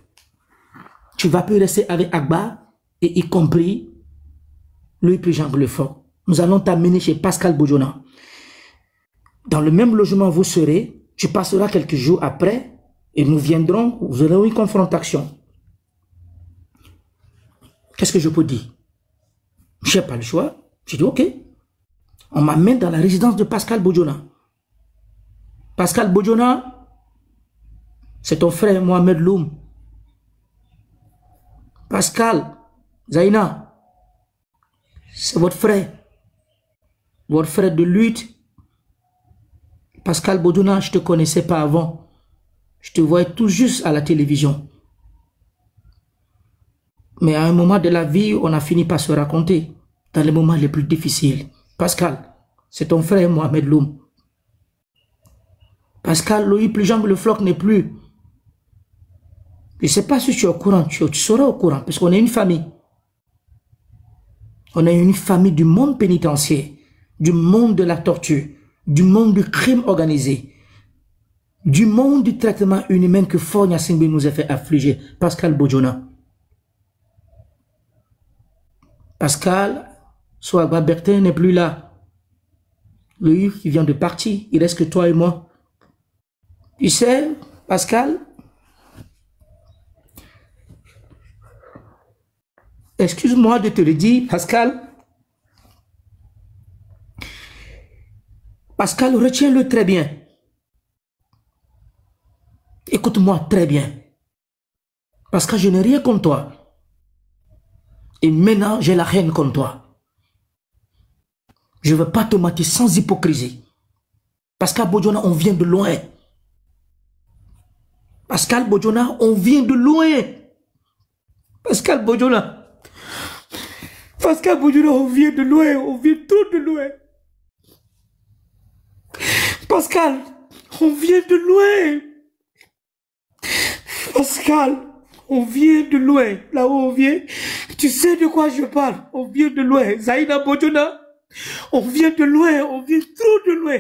Tu vas plus rester avec Agba, et y compris Louis Jean Blefort. Nous allons t'amener chez Pascal Bodona. Dans le même logement vous serez, tu passeras quelques jours après, et nous viendrons, vous aurez une confrontation. Qu'est-ce que je peux dire? Je n'ai pas le choix. Je dis ok. On m'amène dans la résidence de Pascal Bodona. Pascal Bodona, c'est ton frère Mohamed Loum. Pascal, Zaina, c'est votre frère de lutte. Pascal Bodona, je ne te connaissais pas avant. Je te voyais tout juste à la télévision. Mais à un moment de la vie, on a fini par se raconter. Dans les moments les plus difficiles. Pascal, c'est ton frère Mohamed Loum. Pascal, Loïc Jean Le Floch n'est plus. Je ne sais pas si tu es au courant, tu seras au courant, parce qu'on est une famille. On est une famille du monde pénitentiaire, du monde de la torture, du monde du crime organisé, du monde du traitement inhumain que Fort Gnassingbé nous a fait affliger. Pascal Bodona. Pascal, Soagba Bertin n'est plus là. Lui, il vient de partir. Il reste que toi et moi. Tu sais, Pascal, excuse-moi de te le dire, Pascal. Pascal, retiens-le très bien. Écoute-moi très bien. Parce que je n'ai rien contre toi. Et maintenant, j'ai la haine contre toi. Je ne veux pas te mentir sans hypocrisie. Pascal Bodona, on vient de loin. Pascal Bodona, on vient de loin. Pascal Bodona. Pascal Bodona, on vient de loin. On vient tout de loin. Pascal, on vient de loin. Pascal, on vient de loin. Là où on vient, tu sais de quoi je parle. On vient de loin. Zaina Bodona, on vient de loin. On vient trop de loin.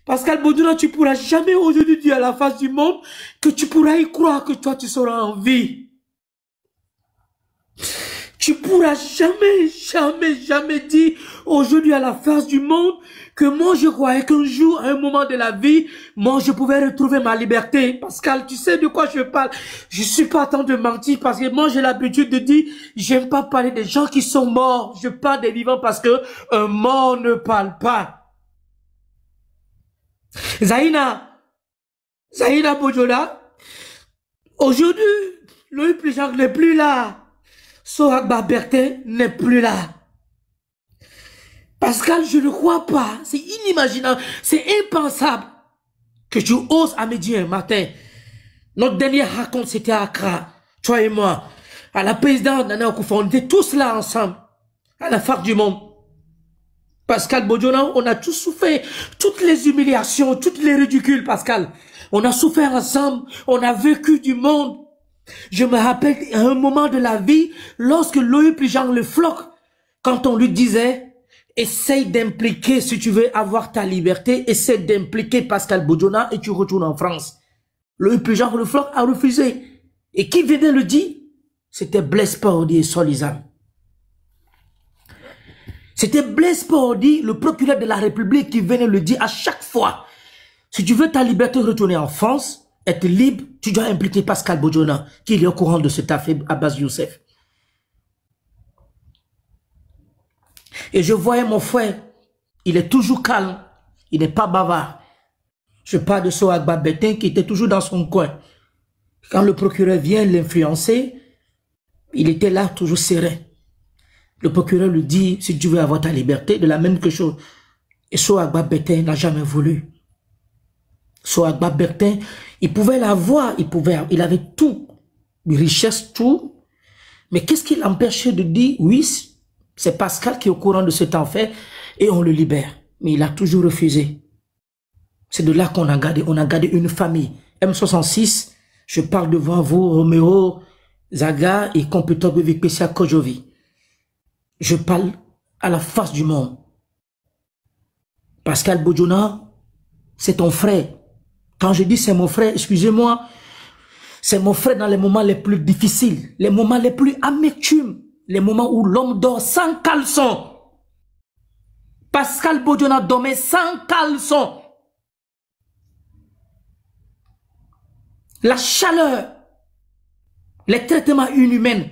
Pascal Bodona, tu ne pourras jamais aujourd'hui dire à la face du monde que tu pourras y croire que toi tu seras en vie. Tu pourras jamais, jamais, jamais dire aujourd'hui à la face du monde que moi je croyais qu'un jour, à un moment de la vie, moi je pouvais retrouver ma liberté. Pascal, tu sais de quoi je parle. Je suis pas en train de mentir parce que moi j'ai l'habitude de dire, j'aime pas parler des gens qui sont morts. Je parle des vivants parce que un mort ne parle pas. Zaina Bodona, aujourd'hui, Louis Jean n'est plus là. Soagba Bertin n'est plus là. Pascal, je ne crois pas. C'est inimaginable. C'est impensable que tu oses à midi un matin. Notre dernier raconte, c'était à Accra. Toi et moi. À la présidente Nana Akufo, on était tous là ensemble. À la fac du monde. Pascal Bodona, on a tous souffert. Toutes les humiliations, toutes les ridicules, Pascal. On a souffert ensemble. On a vécu du monde. Je me rappelle à un moment de la vie, lorsque Loïc Jean Le Floch, quand on lui disait, essaye d'impliquer, si tu veux avoir ta liberté, essaye d'impliquer Pascal Bodona et tu retournes en France. Loïc Jean Le Floch a refusé. Et qui venait le dire? C'était Blaise Paordi et Solizam. C'était Blaise Paordi, le procureur de la République, qui venait le dire à chaque fois. Si tu veux ta liberté retourner en France, être libre, tu dois impliquer Pascal Bodona, qui est au courant de cette affaire Abbas Youssef. Et je voyais mon frère, il est toujours calme, il n'est pas bavard. Je parle de Soagba Bertin qui était toujours dans son coin. Quand le procureur vient l'influencer, il était là toujours serein. Le procureur lui dit, si tu veux avoir ta liberté, de la même chose. Et Soagba Bertin n'a jamais voulu. Soagba Bertin, il pouvait l'avoir, il avait tout, richesse, tout. Mais qu'est-ce qui l'empêchait de dire, oui, c'est Pascal qui est au courant de cet enfer et on le libère. Mais il a toujours refusé. C'est de là qu'on a gardé une famille. M66, je parle devant vous, Roméo, Zaga et Computer Vikpesia Kojovi. Je parle à la face du monde. Pascal Bodona, c'est ton frère. Quand je dis c'est mon frère, excusez-moi, c'est mon frère dans les moments les plus difficiles, les moments les plus amertumes, les moments où l'homme dort sans caleçon. Pascal Bodiona dormait sans caleçon. La chaleur, les traitements inhumains,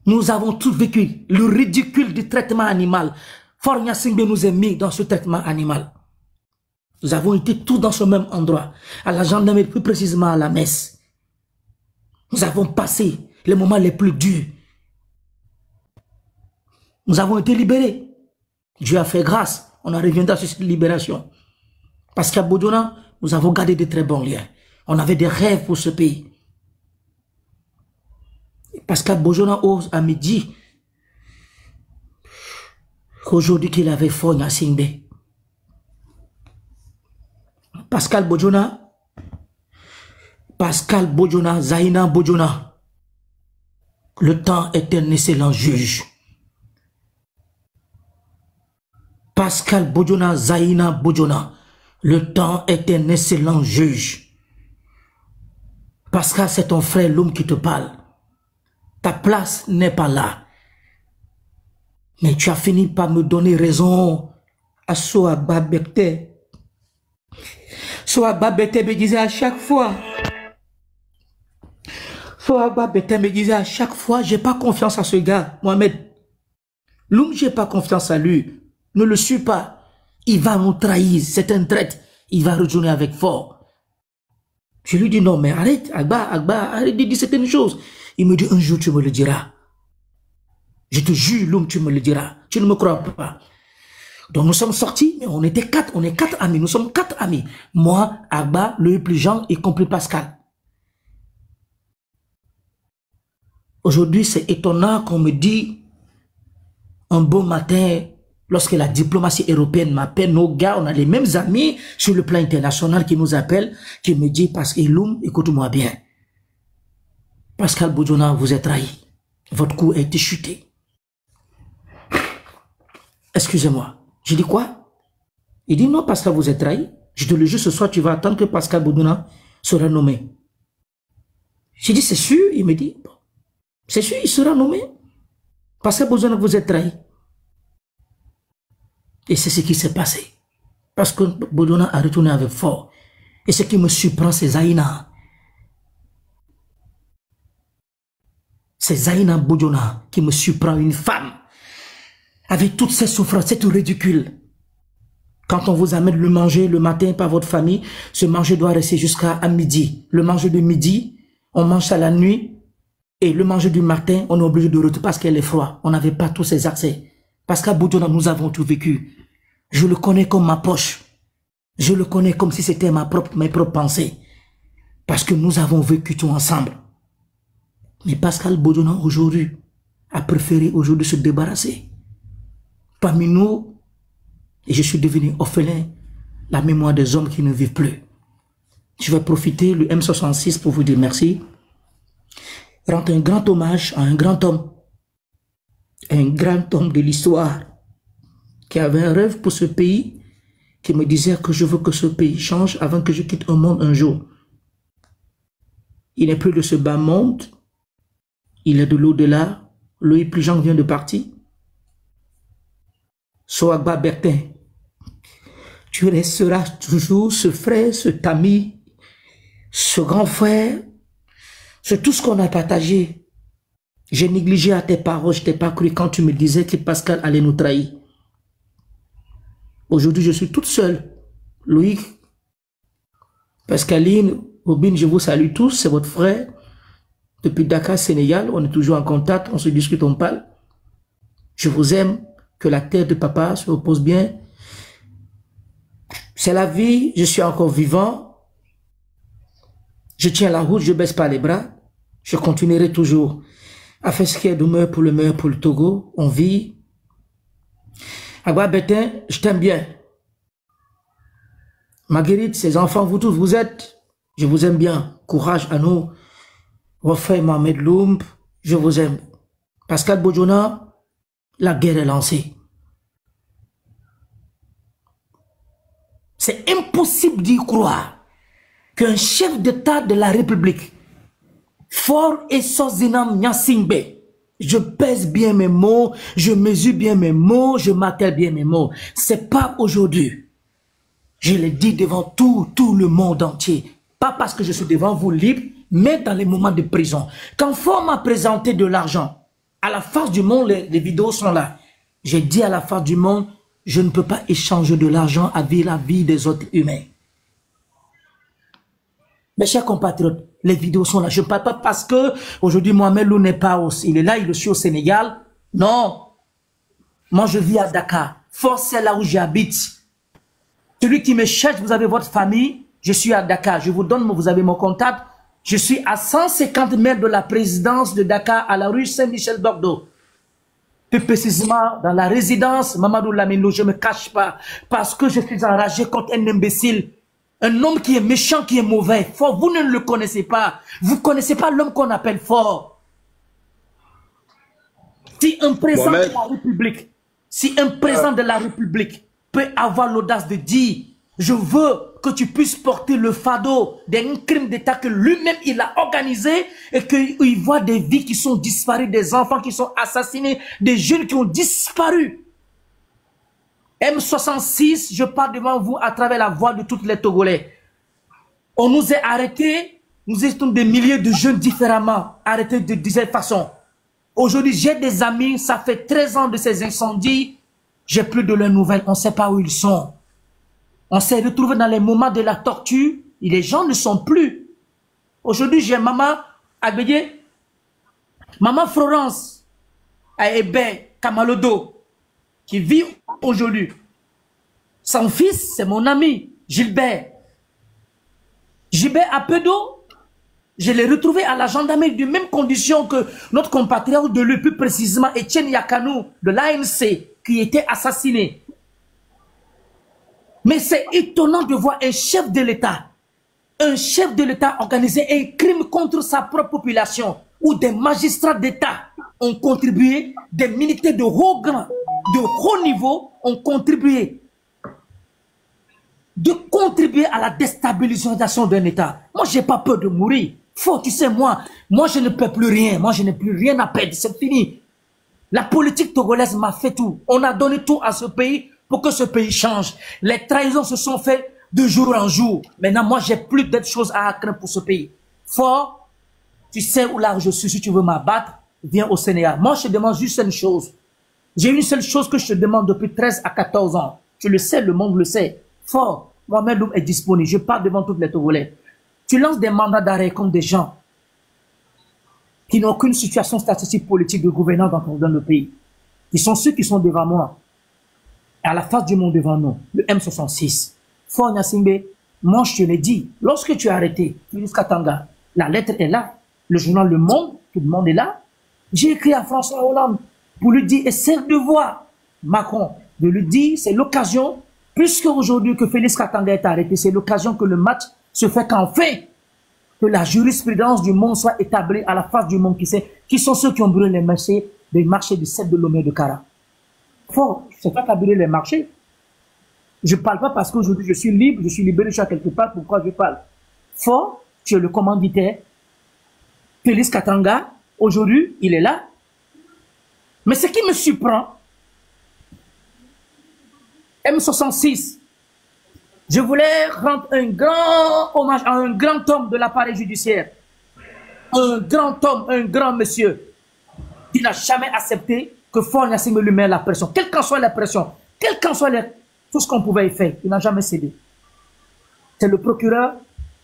nous avons tous vécu le ridicule du traitement animal. Fornia Singbe nous a mis dans ce traitement animal. Nous avons été tous dans ce même endroit, à la gendarmerie, plus précisément à la messe. Nous avons passé les moments les plus durs. Nous avons été libérés. Dieu a fait grâce. On a reviendra sur cette libération. Parce qu'à Bodiona, nous avons gardé de très bons liens. On avait des rêves pour ce pays. Pascal Bodiona ose à midi qu'aujourd'hui qu'il avait Fornia Singbe. Pascal Bodiona, Zaina Bodiona, le temps est un excellent juge. Pascal Bodiona, Zaina Bodiona, le temps est un excellent juge. Pascal, c'est ton frère, l'homme qui te parle. Ta place n'est pas là. Mais tu as fini par me donner raison. À Soa Babekte. Soa Babekte me disait à chaque fois. Soa Babekte me disait à chaque fois, j'ai pas confiance à ce gars, Mohamed. L'homme, j'ai pas confiance à lui. Ne le suis pas. Il va nous trahir. C'est un traître. Il va retourner avec fort. Je lui dis non, mais arrête, Agba, arrête de dire certaines choses. Il me dit un jour tu me le diras. Je te jure, l'homme, tu me le diras. Tu ne me crois pas. Donc nous sommes sortis, mais on était quatre, on est quatre amis. Nous sommes quatre amis. Moi, Agba, le plus Jean, y compris Pascal. Aujourd'hui, c'est étonnant qu'on me dit un beau matin, lorsque la diplomatie européenne m'appelle, nos gars, on a les mêmes amis sur le plan international qui nous appellent, qui me dit, parce que Loum, écoute-moi bien. Pascal Bodiona, vous êtes trahi. Votre coup a été chuté. Excusez-moi. Je dis quoi? Il dit non, Pascal, vous êtes trahi. Je te le jure, ce soir, tu vas attendre que Pascal Bodiona sera nommé. J'ai dit, c'est sûr? Il me dit, c'est sûr, il sera nommé. Pascal Bodiona, vous êtes trahi. Et c'est ce qui s'est passé. Parce que Bodiona a retourné avec fort. Et ce qui me surprend, c'est Zaina. C'est Zaina Bodiona qui me surprend, une femme. Avec toutes ces souffrances, c'est tout ridicule. Quand on vous amène le manger le matin par votre famille, ce manger doit rester jusqu'à midi. Le manger de midi, on mange ça la nuit. Et le manger du matin, on est obligé de retourner parce qu'elle est froid. On n'avait pas tous ces accès. Parce qu'à Bodiona, nous avons tout vécu. Je le connais comme ma poche. Je le connais comme si c'était mes propres pensées. Parce que nous avons vécu tout ensemble. Mais Pascal Bodiona, aujourd'hui, a préféré aujourd'hui se débarrasser. Parmi nous, et je suis devenu orphelin, la mémoire des hommes qui ne vivent plus. Je vais profiter le M66 pour vous dire merci. Rendre un grand hommage à un grand homme de l'histoire, qui avait un rêve pour ce pays, qui me disait que je veux que ce pays change avant que je quitte un monde un jour. Il n'est plus de ce bas monde, il est de l'au-delà. Loïc Plijean vient de partir. Soagba Bertin, tu resteras toujours ce frère, cet ami, ce grand frère, c'est tout ce qu'on a partagé. J'ai négligé à tes paroles, je t'ai pas cru quand tu me disais que Pascal allait nous trahir. Aujourd'hui, je suis toute seule. Loïc, Pascaline, Robin, je vous salue tous, c'est votre frère. Depuis Dakar, Sénégal, on est toujours en contact, on se discute, on parle. Je vous aime, que la terre de papa se repose bien. C'est la vie, je suis encore vivant. Je tiens la route, je ne baisse pas les bras. Je continuerai toujours à faire ce qui est de meilleur pour le Togo. On vit. Agba Bertin, je t'aime bien. Marguerite, ses enfants, vous tous, vous êtes. Je vous aime bien. Courage à nous. Refait Mohamed Loum, je vous aime. Pascal Bodiona, la guerre est lancée. C'est impossible d'y croire qu'un chef d'État de la République, Faure Essozinam Gnassingbé, je pèse bien mes mots, je mesure bien mes mots, je martèle bien mes mots. C'est pas aujourd'hui. Je l'ai dit devant tout le monde entier. Pas parce que je suis devant vous libre, mais dans les moments de prison. Quand Faure m'a présenté de l'argent, à la face du monde, les vidéos sont là. J'ai dit à la face du monde, je ne peux pas échanger de l'argent avec la vie des autres humains. Mes chers compatriotes, les vidéos sont là. Je ne parle pas parce que aujourd'hui Mohamed Lou n'est pas aussi. Il est là, il est au Sénégal. Non. Moi, je vis à Dakar. Faure, c'est là où j'habite. Celui qui me cherche, vous avez votre famille. Je suis à Dakar. Je vous donne, vous avez mon contact. Je suis à 150 mètres de la présidence de Dakar, à la rue Saint-Michel-Bordeaux. Plus précisément, dans la résidence Mamadou Lamine Lô. Je ne me cache pas. Parce que je suis enragé contre un imbécile. Un homme qui est méchant, qui est mauvais. Faure, vous ne le connaissez pas. Vous ne connaissez pas l'homme qu'on appelle Faure. Si un président de la République, de la République peut avoir l'audace de dire, je veux que tu puisses porter le fardeau d'un crime d'État que lui-même il a organisé et qu'il voit des vies qui sont disparues, des enfants qui sont assassinés, des jeunes qui ont disparu. M66, je parle devant vous à travers la voix de tous les Togolais. On nous a arrêtés, nous étions des milliers de jeunes différemment, arrêtés de diverses façons. Aujourd'hui, j'ai des amis, ça fait 13 ans de ces incendies, j'ai plus de leurs nouvelles, on ne sait pas où ils sont. On s'est retrouvés dans les moments de la torture, et les gens ne sont plus. Aujourd'hui, j'ai maman Agbédié, maman Florence, à Ebe, Kamalodo, qui vit aujourd'hui. Son fils, c'est mon ami, Gilbert. Gilbert a peu d'eau. Je l'ai retrouvé à la gendarmerie de même condition que notre compatriote de lui, plus précisément Etienne Yakanou, de l'ANC, qui était assassiné. Mais c'est étonnant de voir un chef de l'État organiser un crime contre sa propre population, où des magistrats d'État ont contribué, des militaires de haut grade, de haut niveau ont contribué à la déstabilisation d'un État. Moi, j'ai pas peur de mourir. Faure, tu sais, moi, je ne peux plus rien. Moi, je n'ai plus rien à perdre. C'est fini. La politique togolaise m'a fait tout. On a donné tout à ce pays pour que ce pays change. Les trahisons se sont faites de jour en jour. Maintenant, moi, j'ai plus d'autres choses à craindre pour ce pays. Faure, tu sais où là je suis. Si tu veux m'abattre, viens au Sénégal. Moi, je te demande juste une chose. J'ai une seule chose que je te demande depuis 13 à 14 ans. Tu le sais, le monde le sait. Faure, Mohamed Loum est disponible. Je parle devant toutes les Togolais. Tu lances des mandats d'arrêt contre des gens qui n'ont aucune situation statistique politique de gouvernance dans le pays. Ils sont ceux qui sont devant moi. À la face du monde devant nous. Le M66. Faure Gnassingbé, moi je te l'ai dit. Lorsque tu as arrêté Félix Katanga, la lettre est là. Le journal Le Monde, tout le monde est là. J'ai écrit à François Hollande pour lui dire, et c'est le devoir, Macron, de lui dire, c'est l'occasion, puisque aujourd'hui que Félix Katanga est arrêté, c'est l'occasion que le match se fait qu'enfin, que la jurisprudence du monde soit établie à la face du monde qui sont ceux qui ont brûlé les marchés du 7 de Lomé de Kara. Faure, c'est pas qu'à brûler les marchés. Je parle pas parce qu'aujourd'hui je suis libre, je suis libéré, je suis à quelque part, pourquoi je parle? Faure, tu es le commanditaire. Félix Katanga, aujourd'hui, il est là. Mais ce qui me surprend, M66, je voulais rendre un grand hommage à un grand homme de l'appareil judiciaire. Un grand homme, un grand monsieur, qui n'a jamais accepté que Faure Gnassingbé lui mette la pression. Quelle qu'en soit la pression, quel qu'en soit tout ce qu'on pouvait y faire, il n'a jamais cédé. C'est le procureur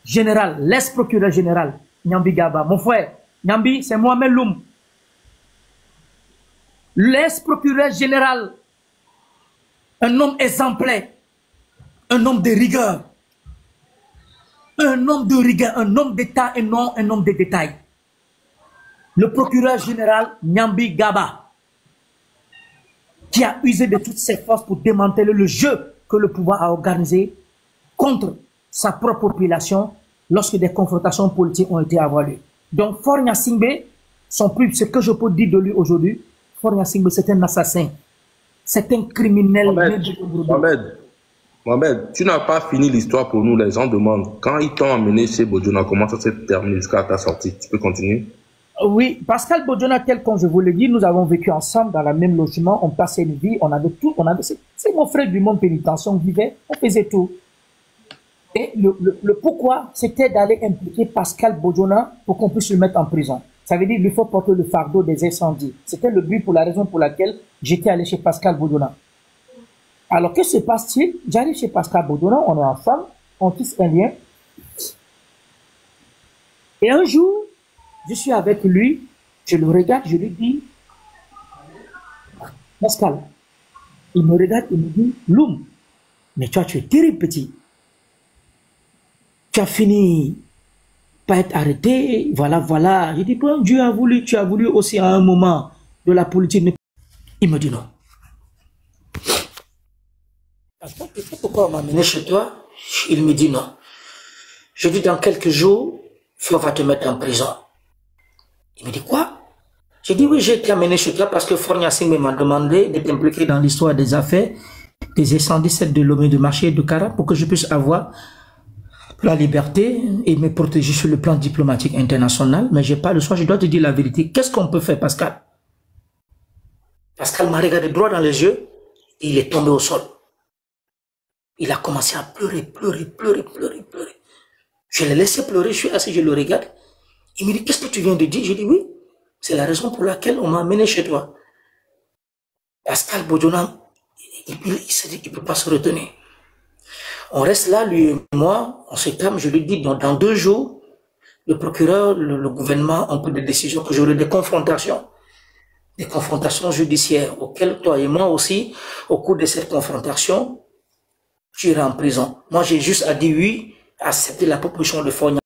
général, l'ex-procureur général, Gnambi Gaba. Mon frère, Gnambi, c'est Mohamed Loum. L'ex-procureur général, un homme exemplaire, un homme de rigueur, un homme d'État et non un homme de détail. Le procureur général Gnambi Gaba, qui a usé de toutes ses forces pour démanteler le jeu que le pouvoir a organisé contre sa propre population lorsque des confrontations politiques ont été avouées. Donc Faure Gnassingbé, ce que je peux dire de lui aujourd'hui, Faure Gnassingbé, c'est un assassin. C'est un criminel. Mohamed, Mohamed, tu n'as pas fini l'histoire pour nous. Les gens demandent, quand ils t'ont emmené chez Bodjona, comment ça s'est terminé jusqu'à ta sortie? Tu peux continuer? Oui, Pascal Bodjona, tel qu'on je vous le dis, nous avons vécu ensemble dans le même logement, on passait une vie, on avait tout, c'est mon frère du monde pénitentiaire, on vivait, on faisait tout. Et le pourquoi, c'était d'aller impliquer Pascal Bodjona pour qu'on puisse le mettre en prison. Ça veut dire qu'il faut porter le fardeau des incendies. C'était le but, pour la raison pour laquelle j'étais allé chez Pascal Bodjona. Alors, que se passe-t-il? J'arrive chez Pascal Bodjona, on est ensemble, on tisse un lien. Et un jour, je suis avec lui, je le regarde, je lui dis, Pascal, il me regarde, il me dit, Loum, mais toi, tu es terrible petit. Tu as fini par être arrêté, voilà, voilà. Je dis, bon, Dieu a voulu, tu as voulu aussi à un moment de la politique. Il me dit non. Pourquoi on m'a amené chez toi? Il me dit non. Je dis, dans quelques jours, Flo va te mettre en prison. Il me dit quoi? J'ai dit oui, j'ai été amené chez toi parce que Forniassi m'a demandé d'être impliqué dans l'histoire des affaires des incendies de Lomé de Marché et de Cara pour que je puisse avoir la liberté et me protéger sur le plan diplomatique international. Mais j'ai pas le choix, je dois te dire la vérité. Qu'est-ce qu'on peut faire, Pascal? Pascal m'a regardé droit dans les yeux et il est tombé au sol. Il a commencé à pleurer, pleurer, pleurer, pleurer, pleurer. Je l'ai laissé pleurer, je suis assis, je le regarde. Il me dit, qu'est-ce que tu viens de dire? Je dis, oui, c'est la raison pour laquelle on m'a amené chez toi. Pascal Bodjona, il s'est dit qu'il ne peut pas se retenir. On reste là, lui et moi, on se calme, je lui dis, dans 2 jours, le procureur, le gouvernement ont pris des décisions que j'aurai des confrontations judiciaires, auxquelles toi et moi aussi, au cours de cette confrontation, tu iras en prison. Moi, j'ai juste à dire oui, à accepter la proposition de Fogna.